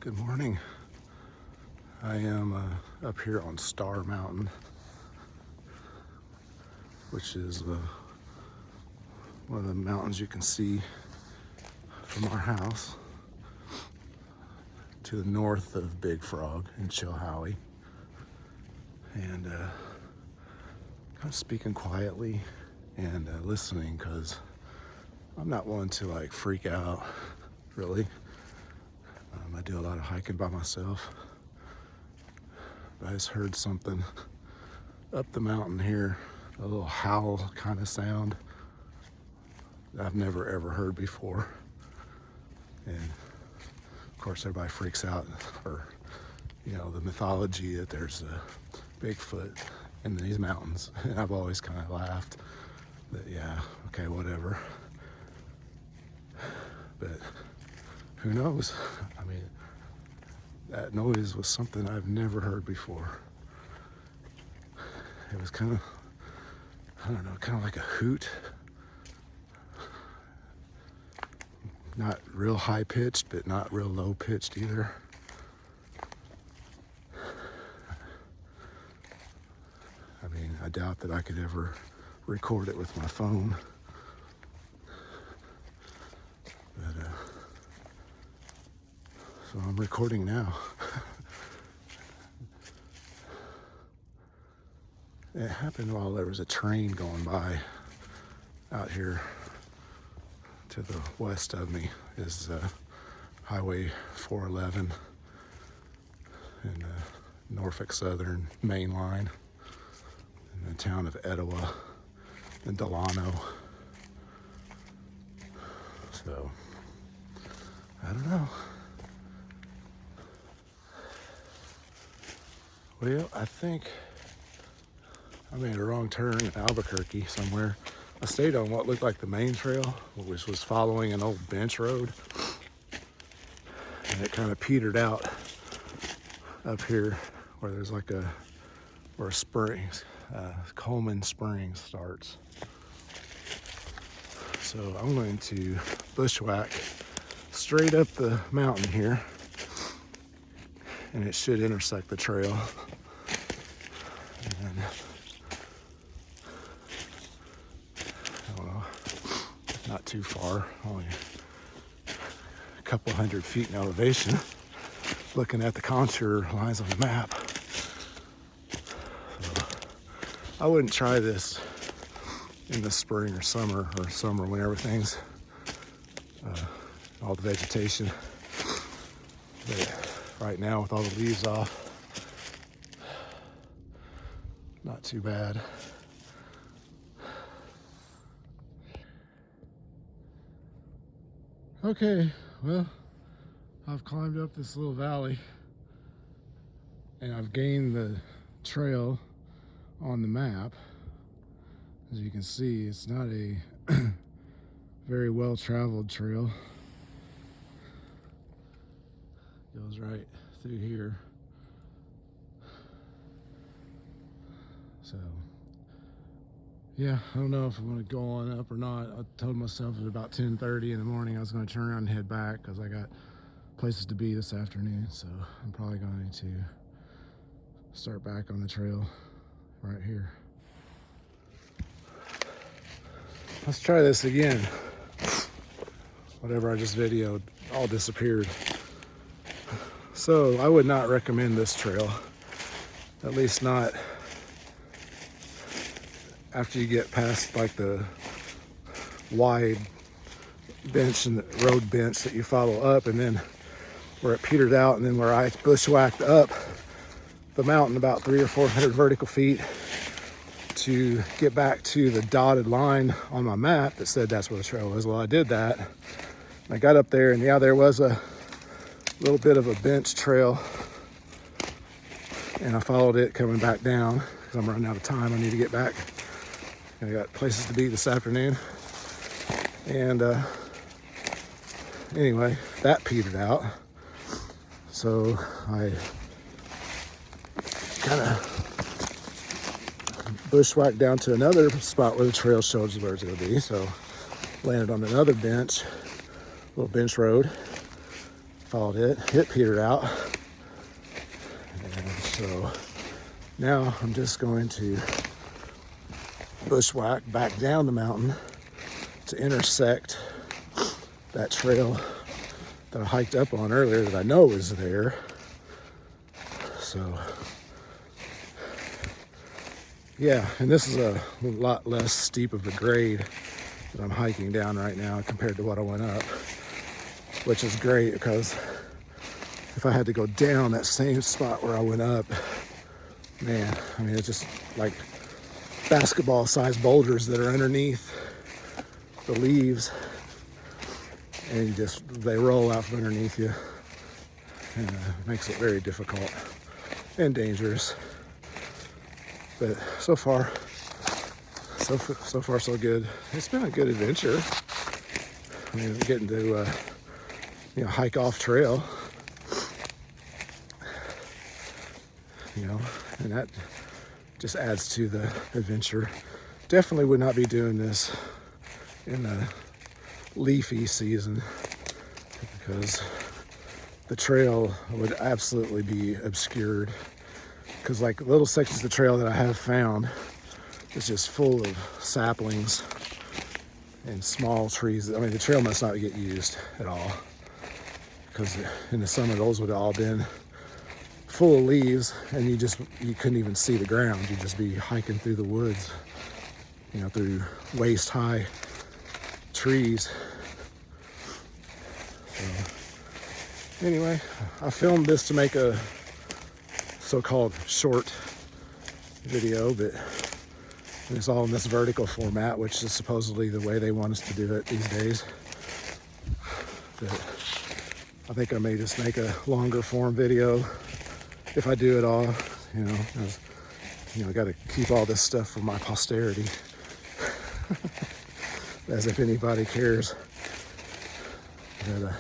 Good morning. I am up here on Starr Mountain, which is one of the mountains you can see from our house to the north of Big Frog in Chilhowie. And kind of speaking quietly and listening, because I'm not one to like freak out, really. I do a lot of hiking by myself. But I just heard something up the mountain here, a little howl kind of sound that I've never ever heard before. And of course everybody freaks out for, the mythology that there's a Bigfoot in these mountains. And I've always kind of laughed that, yeah, okay, whatever. But who knows? I mean, that noise was something I've never heard before. It was kind of, kind of like a hoot. Not real high pitched, but not real low pitched either. I mean, I doubt that I could ever record it with my phone. But, so I'm recording now. It happened while there was a train going by out here. To the west of me is Highway 411 and Norfolk Southern main line in the town of Etowah and Delano. So, I don't know. Well, I think I made a wrong turn in Albuquerque somewhere. I stayed on what looked like the main trail, which was following an old bench road. And it kind of petered out up here where there's like where Springs, Coleman Springs starts. So I'm going to bushwhack straight up the mountain here, and it should intersect the trail. And not too far, only a couple hundred feet in elevation, looking at the contour lines on the map. So I wouldn't try this in the spring or summer when everything's all the vegetation. But right now with all the leaves off, not too bad. Okay, well, I've climbed up this little valley and I've gained the trail on the map. As you can see, it's not a very well-traveled trail. Goes right through here. So, yeah, I don't know if I'm going to go on up or not. I told myself at about 10:30 in the morning I was going to turn around and head back because I got places to be this afternoon. So I'm probably going to start back on the trail right here. Let's try this again. Whatever I just videoed all disappeared. So I would not recommend this trail, at least not after you get past like the wide bench and the road bench that you follow up, and then where it petered out, and then where I bushwhacked up the mountain about 300 or 400 vertical feet to get back to the dotted line on my map that said that's where the trail was. Well, I did that. I got up there, and yeah, there was a little bit of a bench trail, and I followed it coming back down because I'm running out of time. I need to get back. I got places to be this afternoon. And anyway, that petered out. So I kind of bushwhacked down to another spot where the trail shows where it's going to be. So landed on another bench, little bench road. followed it petered out. And so now I'm just going to bushwhack back down the mountain to intersect that trail that I hiked up on earlier that I know is there. So yeah, and this is a lot less steep of a grade that I'm hiking down right now compared to what I went up, which is great because if I had to go down that same spot where I went up, man, I mean, it's just like basketball-sized boulders that are underneath the leaves, and they roll out from underneath you, and makes it very difficult and dangerous. But so far so good. It's been a good adventure. I mean, getting to hike off trail, and that just adds to the adventure. Definitely would not be doing this in the leafy season because the trail would absolutely be obscured, because like little sections of the trail that I have found is just full of saplings and small trees. I mean, the trail must not get used at all, because in the summer those would have all been full of leaves, and you couldn't even see the ground. You'd just be hiking through the woods, through waist high trees. So anyway, I filmed this to make a so-called short video, but it's all in this vertical format, which is supposedly the way they want us to do it these days. But I think I may just make a longer form video if I do it all, I got to keep all this stuff for my posterity, as if anybody cares. But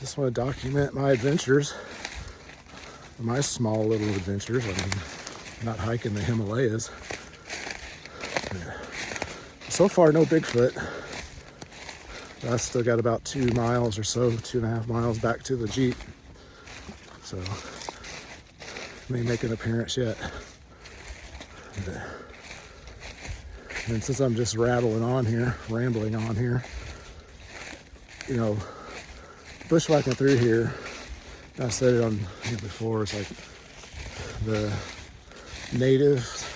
just want to document my adventures, my small little adventures. I mean, not hiking the Himalayas. So far, no Bigfoot. I still got about 2 miles or so, 2.5 miles back to the Jeep. So may make an appearance yet. And since I'm just rambling on here, bushwhacking through here, I said it on here before, it's like the natives,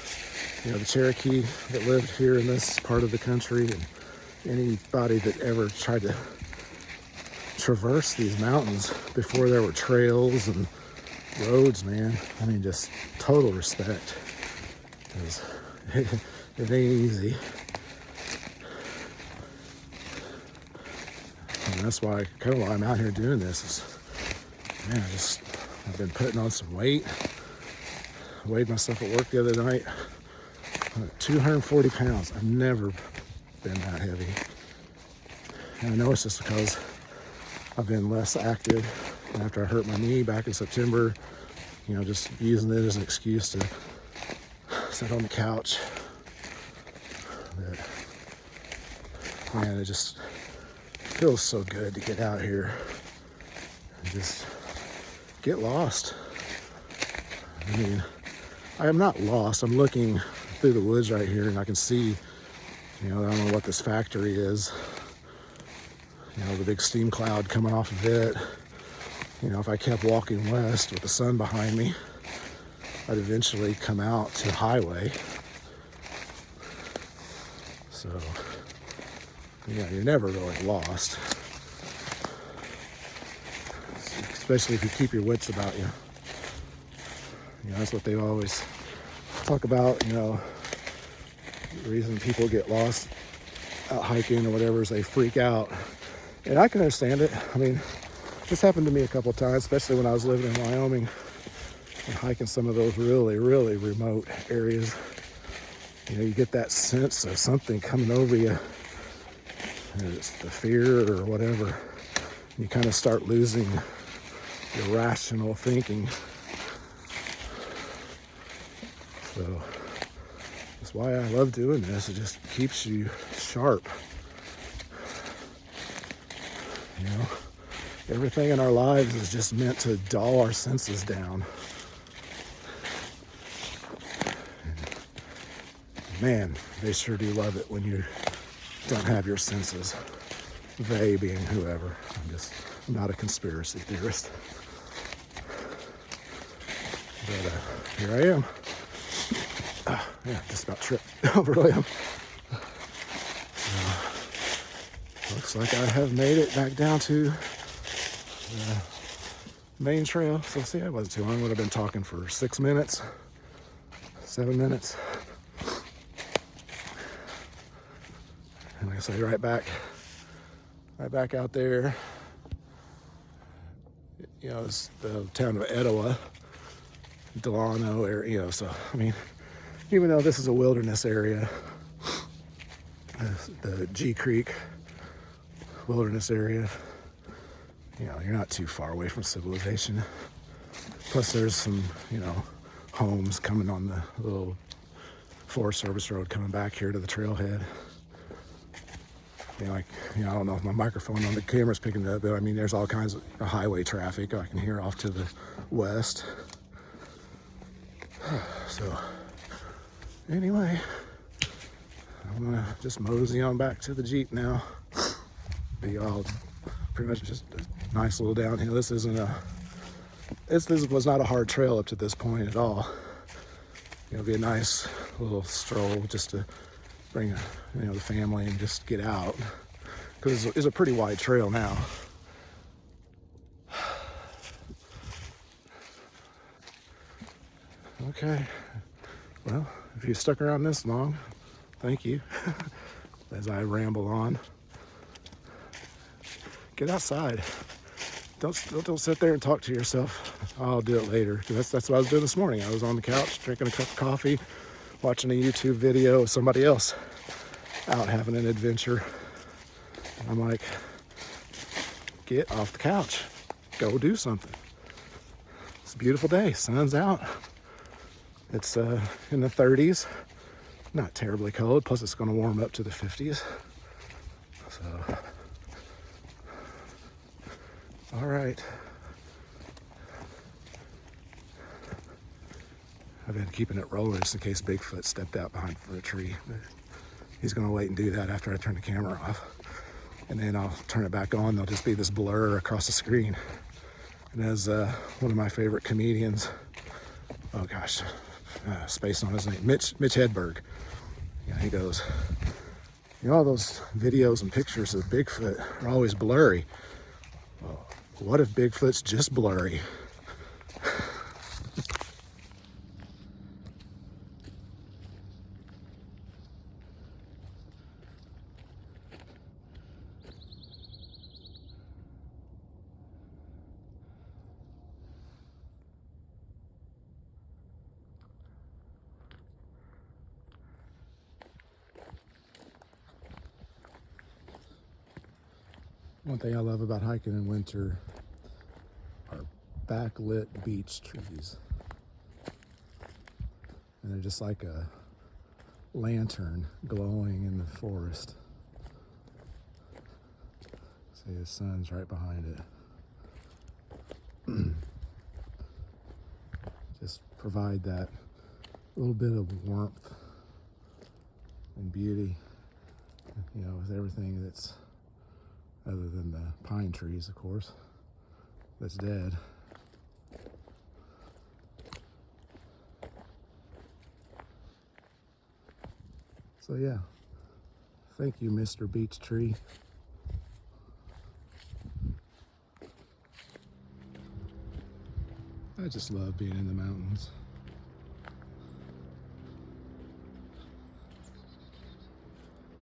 the Cherokee that lived here in this part of the country, and anybody that ever tried to traverse these mountains before there were trails and roads, man. I mean, just total respect, because it ain't easy. And that's why I'm out here doing this. Is, man, I've been putting on some weight. I weighed myself at work the other night. I'm at 240 pounds. I've never been that heavy. And I know it's just because I've been less active after I hurt my knee back in September, just using it as an excuse to sit on the couch. But, man, it just feels so good to get out here and just get lost. I mean, I am not lost. I'm looking through the woods right here, and I can see, I don't know what this factory is. The big steam cloud coming off of it. If I kept walking west with the sun behind me, I'd eventually come out to highway. So, you're never really lost. Especially if you keep your wits about you. That's what they always talk about, the reason people get lost out hiking or whatever is they freak out. And I can understand it. I mean, this happened to me a couple of times, especially when I was living in Wyoming and hiking some of those really, really remote areas. You get that sense of something coming over you. And it's the fear or whatever. You kind of start losing your rational thinking. So that's why I love doing this. It just keeps you sharp. Everything in our lives is just meant to dull our senses down. Man, they sure do love it when you don't have your senses. They being whoever. I'm not a conspiracy theorist. But here I am. Yeah, just about tripped over them. Looks like I have made it back down to the main trail. So see, it wasn't too long. I would have been talking for 6 minutes, 7 minutes. And like I say, right back out there. You know, it's the town of Etowah, Delano area. You know, so I mean, even though this is a wilderness area, the G Creek wilderness area, you know, you're not too far away from civilization. Plus, there's some, you know, homes coming on the little Forest Service road coming back here to the trailhead. You know, like, you know, I don't know if my microphone on the camera's picking it up, but I mean, there's all kinds of highway traffic I can hear off to the west. So, anyway, I'm gonna just mosey on back to the Jeep now. Be all pretty much just a nice little downhill. This was not a hard trail up to this point at all. It'll be a nice little stroll just to bring the family and just get out, because it's a pretty wide trail now. Okay, well, if you stuck around this long, thank you. As I ramble on, get outside. Don't sit there and talk to yourself. I'll do it later. That's what I was doing this morning. I was on the couch drinking a cup of coffee, watching a YouTube video of somebody else out having an adventure. And I'm like, get off the couch, go do something. It's a beautiful day, sun's out. It's in the 30s, not terribly cold, plus it's gonna warm up to the 50s. So, all right. I've been keeping it rolling just in case Bigfoot stepped out behind a tree. But he's gonna wait and do that after I turn the camera off. And then I'll turn it back on. There'll just be this blur across the screen. And as one of my favorite comedians, oh gosh, spaced on his name, Mitch Hedberg. Yeah, he goes, you know, all those videos and pictures of Bigfoot are always blurry. Well, what if Bigfoot's just blurry? One thing I love about hiking in winter are backlit beech trees. And they're just like a lantern glowing in the forest. See, the sun's right behind it. Just provide that little bit of warmth and beauty, you know, with everything that's other than the pine trees, of course, that's dead. So yeah, thank you, Mr. Beech Tree. I just love being in the mountains.